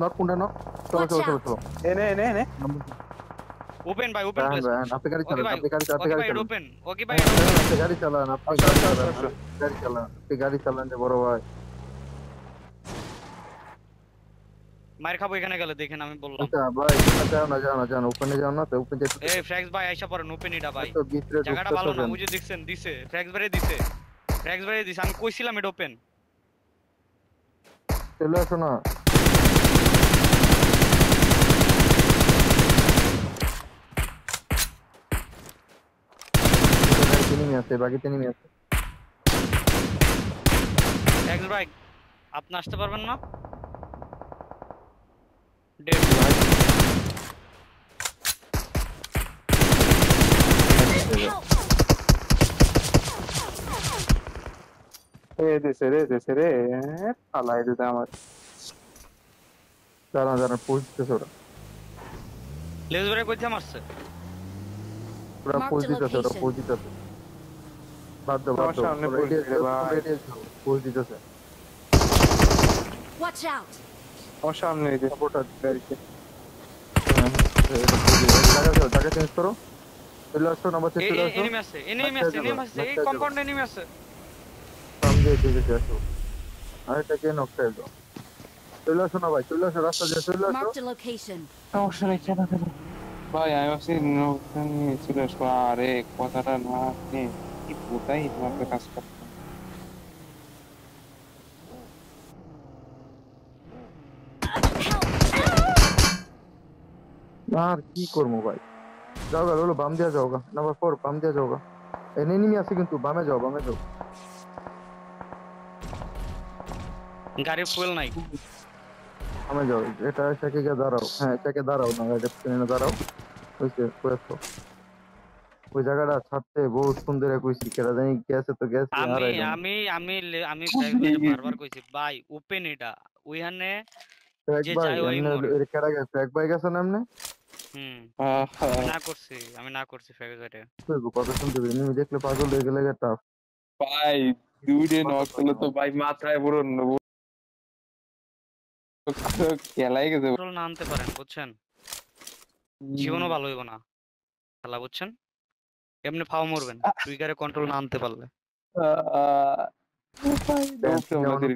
Knock কোনটা knock চলো Watch চলো চলো out! চলো এনে ওপেন ভাই ওপেন রায়হান প্লেস। রায়হান আপনি গাড়ি ওকে চালান ভাই, আপনি গাড়ি ওকে গাড়ি ভাই চালান ওপেন, ওকে ভাই রায়হান রায়হান ওপেন। আপনি গাড়ি চালান আপনি আসো গাড়ি আসো আসো চালান আসো। গাড়ি চালান আপনি গাড়ি চালান রে বড় ভাই মার খাবো এখানে গেলে, দেখেন আমি বললাম। আচ্ছা ভাই যাও না ওখানে যাও না তো ওখানে যেতে এই ফ্র্যাক্স ভাই আইসা পড়েন ওপেন এটা ভাই। এত ভিতরে জায়গাটা ঢুকতেছো ভালো না, কেন ওই যে দেখছেন দিছে, ফ্র্যাক্স বাইরে দিছে, ফ্র্যাক্স বাইরে দিছে, আমি কইছিলাম এটা ওপেন। চলে আসো না এনিমি আছে বাকিতে এনিমি আছে ফ্র্যাক্স ভাই আপনি আসতে পারবেন না? ডেড। Help! দেশে রে ফালাই দিতে আমার। জানা পৌঁছতেছে ওরা লেজ বাইরে কইতে মারছে। ওরা Marked a পৌঁছতেছে ওরা location. পৌঁছতেছে বাধ্য আমার সামনে পৌঁছে রে ভাই। পৌঁছতেছে Watch out! আমার সামনে এই যে সাপোর্টার গাড়িতে। জায়গা চেঞ্জ করো চলে আসো নাম্বার এই চলে আসো এনিমি আছে, এনিমি আছে, এনিমি আছে, এই কম্পাউন্ডে এনিমি আছে। সামনে দিকে আসো আরেকটাকে নক করে দাও চলে আসো না ভাই চলে আসো রাস্তা দিয়ে চলে আসো Marked a location. সমস্যা নেই কেন ভাই আমি ভাবছি ওখানে চলে আসবো। আরে কথাটা না আপনি কি কোথায় তোমাকে কাজ করতে আর কি করবো ভাই যাও গা হলো বাম দিয়া যাও গা নাম্বার 4 বাম দিয়া যাও গা এনিমি আছে কিন্তু বামে যাও গাড়ির ফুয়েল নাই। বামে যাও এটা এটাকে গিয়ে দাঁড়াও হ্যাঁ এটাকে দাঁড়াও না এটা ট্রেনে দাঁড়াও ওইসে কয়েছো ওই জায়গাটা ছাড়তে বহুত সুন্দর কইছি কেরা জানি গেছে তো গেছে আর আমি আইলো না আমি আমি আমি ফ্র্যাক্স বাইরে বারবার কইছি ভাই ওপেন এটা, ওইখানে এক যে ভাই যায় ওই এমনে মরে। এর কেরা গেছে এক ভাই গেছে না এমনে হুম। আহা, আমি না করছি ফ্র্যাক্স বাইরে। কইবো কথা শুনতে হবে এনিমি দেখলে পাগল হয়ে গেলে টাফ ভাই দুইটা নক করলে তো ভাই মাথায় পুরো খেলাই গেছে। কন্ট্রোল না আনতে পারেন বুঝছেন, জীবনও ভালো হইব না খেলা বুঝছেন। এমনি ফাও মরবেন টুইগারে কন্ট্রোল না আনতে পারলে।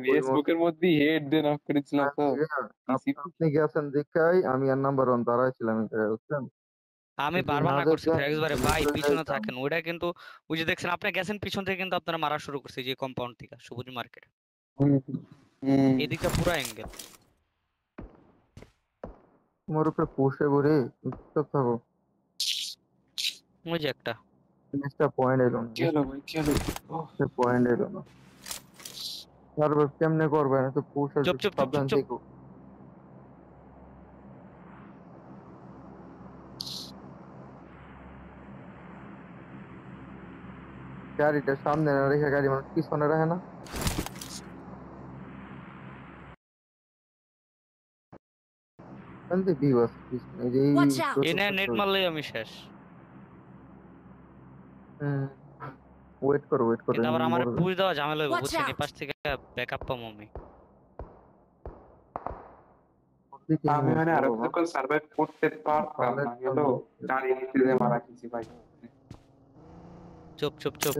ফেসবুকের মধ্যে হেড দিয়ে নক করেছিলাম তো আপনি গেছেন দেখাই আমি আর নাম্বার 1 দাঁড়াইছিলাম এই জায়গায় বুঝছেন আমি যদি বারবার না না করছি যেতেন ফ্র্যাক্স বাইরে ভাই চলে পিছনে যাইতাম থাকেন, ওইটা কিন্তু ওই যে দেখছেন আপনি গেছেন পিছন থেকে কিন্তু আপনারা মারা শুরু করছে যে কম্পাউন্ড থেকে সবুজ মার্কেট এদিকটা পুরো অ্যাঙ্গেল। তোমার উপরে পোষে বলে চুপচাপ থাকো ওই যে একটা একটা পয়েন্ট এলো না চলো ভাই চলো পয়েন্ট এলো না তারপর কেমনে করবে না তো পোষে চুপ চুপ চুপ চুপ সাবধান চুপ। থেকো গাড়িটা সামনে না রেখে গাড়ি মানুষ পিছনে রাখে না এমনি বিবাস পিছনে এই যে এই Watch out! এনে নেট মারলেই আমি শেষ। ওয়েট করো কিন্তু আবার আমার মরবে পুশ দেওয়া ঝামেলা হইব Watch বুঝছেন, out! এই পাশ থেকে ব্যাকআপ পাবো আমি। আমি মানে আরো যখন সার্ভাইভ করতে পারতাম না গেল গাড়ি নিতে যে মারা গেছি ভাই। চুপ চুপ চুপ।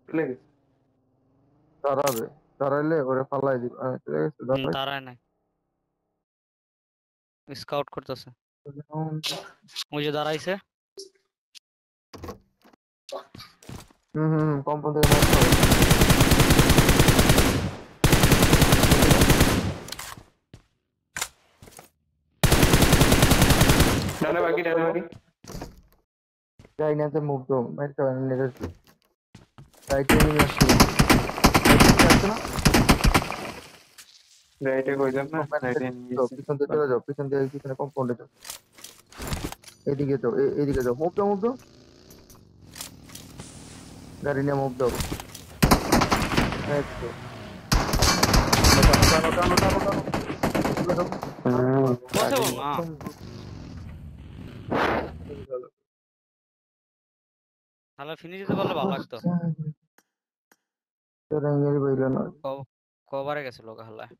চলে গেছে দাঁড়াবে দাঁড়াইলে ওরে ফালাই দিব ঠিক আছে দাঁড়াই দাঁড়ায় নাই, স্কাউট করতেছে। ওই যে দাঁড়াইছে। কম্পাউন্ড থেকে মারতে হবে ডানে বাকি যাই না মুভ দাও মারতে হবে নেড়ে রাইটে নিয়ে আসছি আসছে না রাইটে কই যান না রাইটে পিছন দিয়ে চলে যাও পিছন দিয়ে পিছনে কম্পাউন্ডে যাও এইদিকে যাও এইদিকে যাও মুভ দাও গাড়ি নিয়ে মুভ দাও পসিবল না। তাহলে ফিনিশ দিতে পারলে ভালো লাগতো। র্যাঙ্গেরই বইল না কবারে গেছিল হালায়